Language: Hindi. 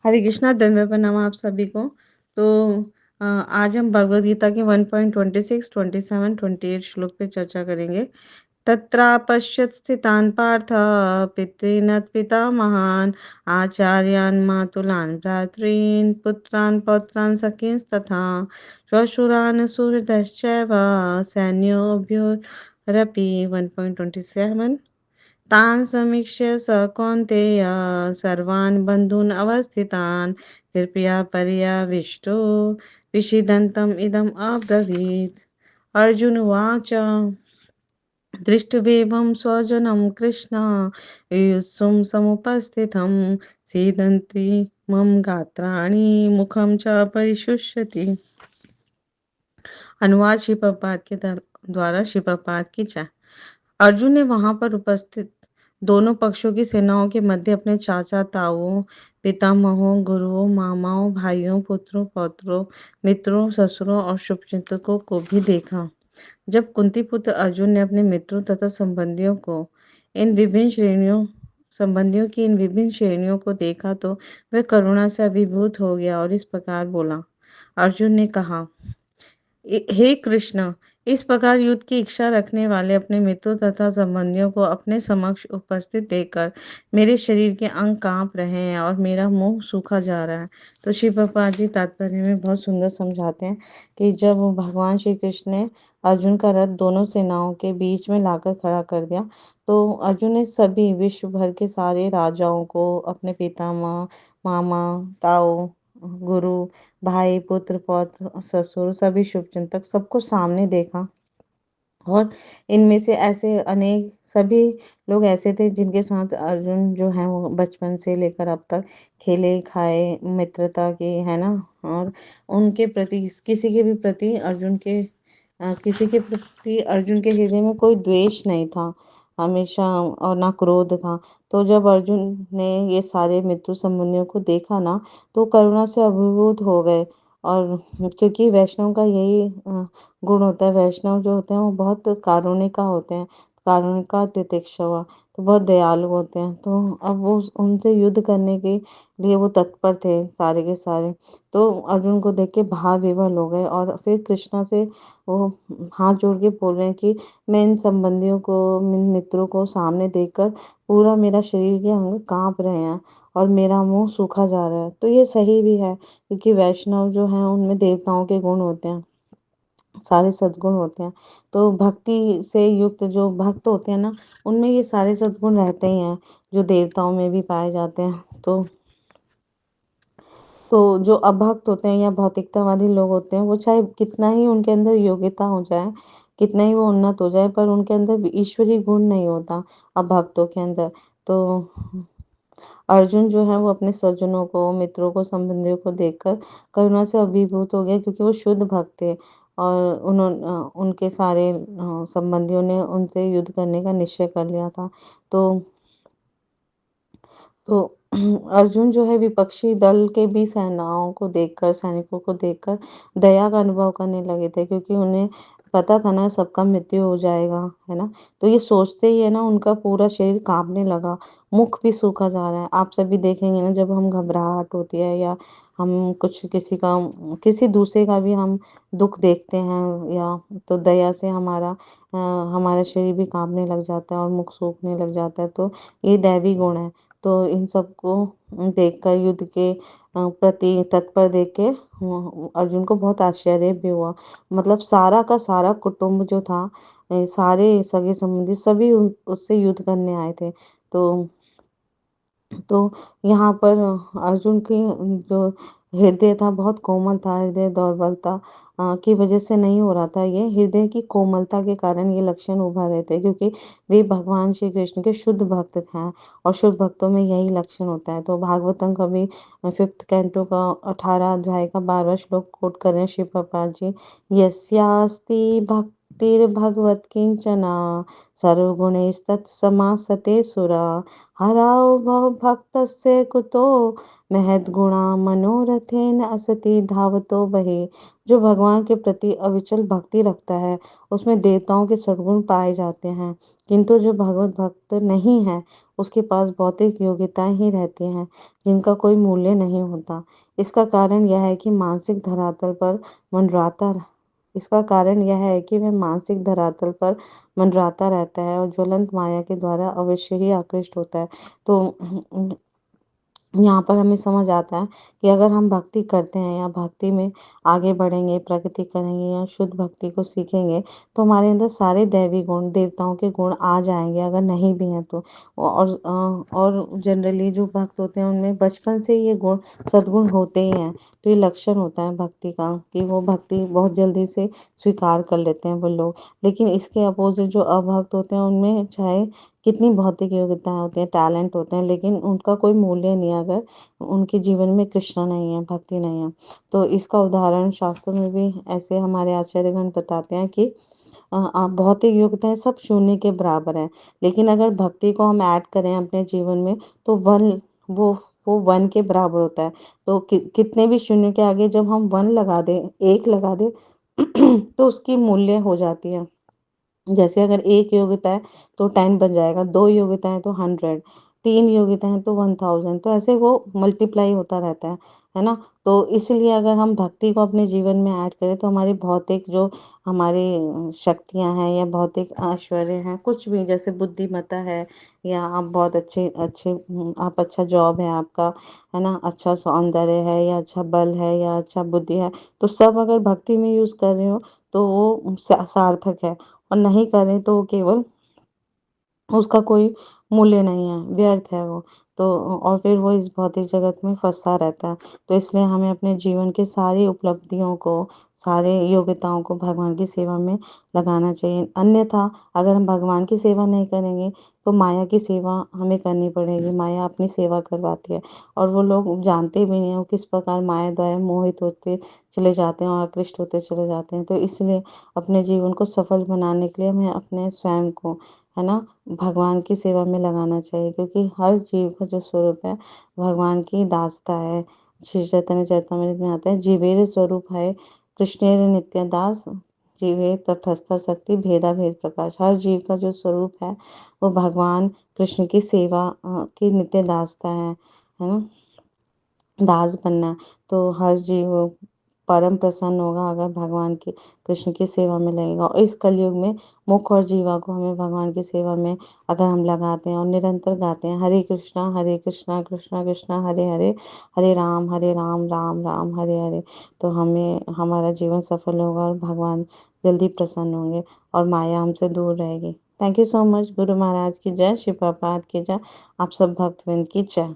हरे कृष्णा, दंडवत प्रणाम आप सभी को। तो आज हम भगवद गीता के 1.26, 27, 28 श्लोक पे चर्चा करेंगे। तत्रापश्यत् स्थितान् पार्थ पितॄन् पितामहान् आचार्यान् मातुलान् भ्रातॄन् पुत्रान् पौत्रान् सखींस्तथा श्वशुरान् सुहृदश्चैव सैन्योभयोरपि 1.27 तान् समीक्ष्य स कौन्तेय सर्वान् बन्धून् अवस्थितान् कृपया पर्यविष्टो विषीदन्तम् इदम् अब्रवीत्। अर्जुन उवाच दृष्ट्वेवं स्वजनं कृष्ण युत्सुं समुपस्थितं सीदन्ति मम गात्राणि मुखं च परिशुष्यति। अनुवाद श्री प्रभुपाद के द्वारा श्री प्रभुपाद की जय। अर्जुन ने वहां पर उपस्थित दोनों पक्षों की सेनाओं के मध्य अपने चाचा ताऊओं, पितामहों, गुरुओं, मामाओं, भाइयों, पुत्रों, पौत्रों, मित्रों, ससुरों और शुभचिंतकों को भी देखा। जब कुंती पुत्र अर्जुन ने अपने मित्रों तथा संबंधियों की इन विभिन्न श्रेणियों को देखा तो वह करुणा से अभिभूत हो गया और इस प्रकार बोला। अर्जुन ने कहा, हे कृष्ण, इस प्रकार युद्ध की इच्छा रखने वाले अपने मित्रों तथा संबंधियों को अपने समक्ष उपस्थित देखकर मेरे शरीर के अंग कांप रहे हैं और मेरा मुंह सूखा जा रहा है। तो श्री प्रभुपाद जी तात्पर्य में बहुत सुंदर समझाते हैं कि जब भगवान श्री कृष्ण ने अर्जुन का रथ दोनों सेनाओं के बीच में लाकर खड़ा कर दिया तो अर्जुन ने सभी विश्व भर के सारे राजाओं को, अपने पितामह, मामा, ताऊ, गुरु, भाई, पुत्र, पौत्र, ससुर, सभी शुभचिंतक सबको सामने देखा। और इनमें से ऐसे अनेक सभी लोग ऐसे थे जिनके साथ अर्जुन जो है वो बचपन से लेकर अब तक खेले खाए मित्रता के, है ना। और उनके प्रति किसी के प्रति अर्जुन के हृदय में कोई द्वेष नहीं था हमेशा, और ना क्रोध था। तो जब अर्जुन ने ये सारे मित्र संबंधियों को देखा ना तो करुणा से अभिभूत हो गए। और क्योंकि वैष्णव का यही गुण होता है, वैष्णव जो होते हैं वो बहुत कारुणिका होते हैं, कारुणिका तितिक्षवा, तो बहुत दयालु होते हैं। तो अब वो उनसे युद्ध करने के लिए वो तत्पर थे सारे के सारे। तो अर्जुन को देख के भाव विवल हो गए और फिर कृष्णा से वो हाथ जोड़ के बोल रहे हैं कि मैं इन संबंधियों को, इन मित्रों को सामने देखकर पूरा मेरा शरीर के अंग कांप रहे हैं और मेरा मुंह सूखा जा रहा है। तो ये सही भी है क्योंकि वैष्णव जो है उनमें देवताओं के गुण होते हैं, सारे सद्गुण होते हैं। तो भक्ति से युक्त जो भक्त होते हैं ना उनमें ये सारे सद्गुण रहते ही हैं जो देवताओं में भी पाए जाते हैं। तो जो अभक्त होते हैं या भौतिकतावादी लोग होते हैं वो चाहे कितना ही उनके अंदर योग्यता हो जाए, कितना ही वो उन्नत हो जाए, पर उनके अंदर ईश्वरीय गुण नहीं होता अभक्तों के अंदर। तो अर्जुन जो है वो अपने स्वजनों को, मित्रों को, संबंधियों को देखकर करुणा से अभिभूत हो गया क्योंकि वो शुद्ध भक्त थे। और उनके सारे संबंधियों ने उनसे युद्ध करने का निश्चय कर लिया था। तो तो अर्जुन जो है विपक्षी दल के भी सैनिकों को देखकर दया का अनुभव करने लगे थे क्योंकि उन्हें पता था ना सबका मृत्यु हो जाएगा, है ना। तो ये सोचते ही है ना उनका पूरा शरीर कांपने लगा, मुख भी सूखा जा रहा है। आप सभी देखेंगे ना जब हम घबराहट होती है या हम कुछ किसी दूसरे का भी हम दुख देखते हैं या तो दया से हमारा शरीर भी कांपने लग जाता है और मुख सूखने लग जाता है। तो ये दैवी गुण है। तो इन सबको देखकर युद्ध के प्रति तत्पर देख के अर्जुन को बहुत आश्चर्य भी हुआ। मतलब सारा का सारा कुटुंब जो था, सारे सगे संबंधी सभी उससे युद्ध करने आए थे। तो यहाँ पर अर्जुन की जो हृदय था बहुत कोमल था, हृदय दौर्बलता की वजह से नहीं हो रहा था। ये हृदय की कोमलता के कारण ये लक्षण उभर रहे थे क्योंकि वे भगवान श्री कृष्ण के शुद्ध भक्त हैं और शुद्ध भक्तों में यही लक्षण होता है। तो भागवतम का भी 5th कैंटो का 18 अध्याय का 12वां श्लोक कोट कर रहे हैं श्री प्रभुपाद जी। यस्यास्ति भक्तिर्भगवत किंचना सर्वगुणैस्तत्समासते सुरा हराओ भव भक्तस्य कुतो महद्गुणा मनोरथेन असति धावतो बहे। जो भगवान के प्रति अविचल भक्ति रखता है उसमें देवताओं के सद्गुण पाए जाते हैं, किंतु जो भगवत भक्त नहीं है उसके पास भौतिक योग्यताएं ही रहती हैं, जिनका कोई मूल्य नहीं होता। इसका कारण यह है कि मानसिक धरातल पर मंडराता इसका कारण यह है कि वह मानसिक धरातल पर मंडराता रहता है और ज्वलंत माया के द्वारा अवश्य ही आकृष्ट होता है। तो यहाँ पर हमें समझ आता है कि अगर हम भक्ति करते हैं या भक्ति में आगे बढ़ेंगे, प्रगति करेंगे या शुद्ध भक्ति को सीखेंगे, तो हमारे अंदर सारे दैवी गुण, देवताओं के गुण आ जाएँगे, अगर नहीं भी हैं तो। और जनरली जो भक्त होते हैं, उनमें बचपन से ही ये गुण, सद्गुण होते ही हैं। तो ये लक्षण होता है भक्ति का कि वो भक्ति बहुत जल्दी से स्वीकार कर लेते हैं वो लोग। लेकिन इसके अपोज़िट जो अभक्त होते हैं, उनमें चाहे कितनी भौतिक योग्यताएँ होती हैं, टैलेंट होते हैं, लेकिन उनका कोई मूल्य नहीं है अगर उनके जीवन में कृष्णा नहीं है, भक्ति नहीं है। तो इसका उदाहरण शास्त्रों में भी ऐसे हमारे आचार्यगण बताते हैं कि भौतिक योग्यताएँ सब शून्य के बराबर हैं, लेकिन अगर भक्ति को हम ऐड करें अपने जीवन में, तो वो वो 1 के बराबर होता है। तो कितने भी शून्य के आगे जब हम 1 लगा दें, 1 लगा दें तो उसकी मूल्य हो जाती है। जैसे अगर 1 योग्यता है तो 10 बन जाएगा, 2 योग्यता है तो 100, 3 योग्यता है तो 1000, तो ऐसे वो मल्टीप्लाई होता रहता है ना? तो इसलिए अगर हम भक्ति को अपने जीवन में ऐड करें तो हमारी भौतिक जो हमारी शक्तियाँ हैं या भौतिक ऐश्वर्य हैं, कुछ भी जैसे बुद्धिमत्ता है या आप बहुत अच्छे अच्छे आप अच्छा जॉब है आपका, है ना? अच्छा सौंदर्य है या अच्छा बल है या अच्छा बुद्धि है, तो सब अगर भक्ति में यूज़ कर रहे हो तो वो सार्थक है। और नहीं करें तो केवल उसका कोई मूल्य नहीं है, व्यर्थ है वो। तो और फिर वो इस भौतिक जगत में फँसा रहता है। तो इसलिए हमें अपने जीवन की सारी उपलब्धियों को, सारे योग्यताओं को भगवान की सेवा में लगाना चाहिए। अन्यथा अगर हम भगवान की सेवा नहीं करेंगे, तो माया की सेवा हमें करनी पड़ेगी। माया अपनी सेवा करवाती है और वो लोग जानते भी नहीं हैं, वो किस प्रकार माया द्वारा मोहित होते चले जाते हैं और आकृष्ट होते चले जाते हैं। तो इसलिए अपने जीवन को सफल बनाने के लिए हमें अपने स्वयं को, है ना, भगवान की सेवा में लगाना चाहिए, क्योंकि हर जीव का जो स्वरूप है भगवान की दासता है। श्री चैतन्य चरितमृत में आता है, जीवेर स्वरूप है कृष्णेर नित्य दास, जीवे तटस्थ शक्ति भेदा भेद प्रकाश। हर जीव का जो स्वरूप है वो भगवान कृष्ण की सेवा की नित्य दासता है ना, दास बनना है। तो हर जीव परम प्रसन्न होगा अगर भगवान की, कृष्ण की सेवा में लगेगा। और इस कलयुग में मुख और जीवा को हमें भगवान की सेवा में अगर हम लगाते हैं और निरंतर गाते हैं हरे कृष्णा कृष्णा कृष्णा हरे हरे, हरे राम राम राम हरे हरे, तो हमें हमारा जीवन सफल होगा और भगवान जल्दी प्रसन्न होंगे और माया हमसे दूर रहेगी। Thank you so much. Guru Maharaj की जय, श्री प्रभुपाद की जय, आप सब भक्तवृंद की जय।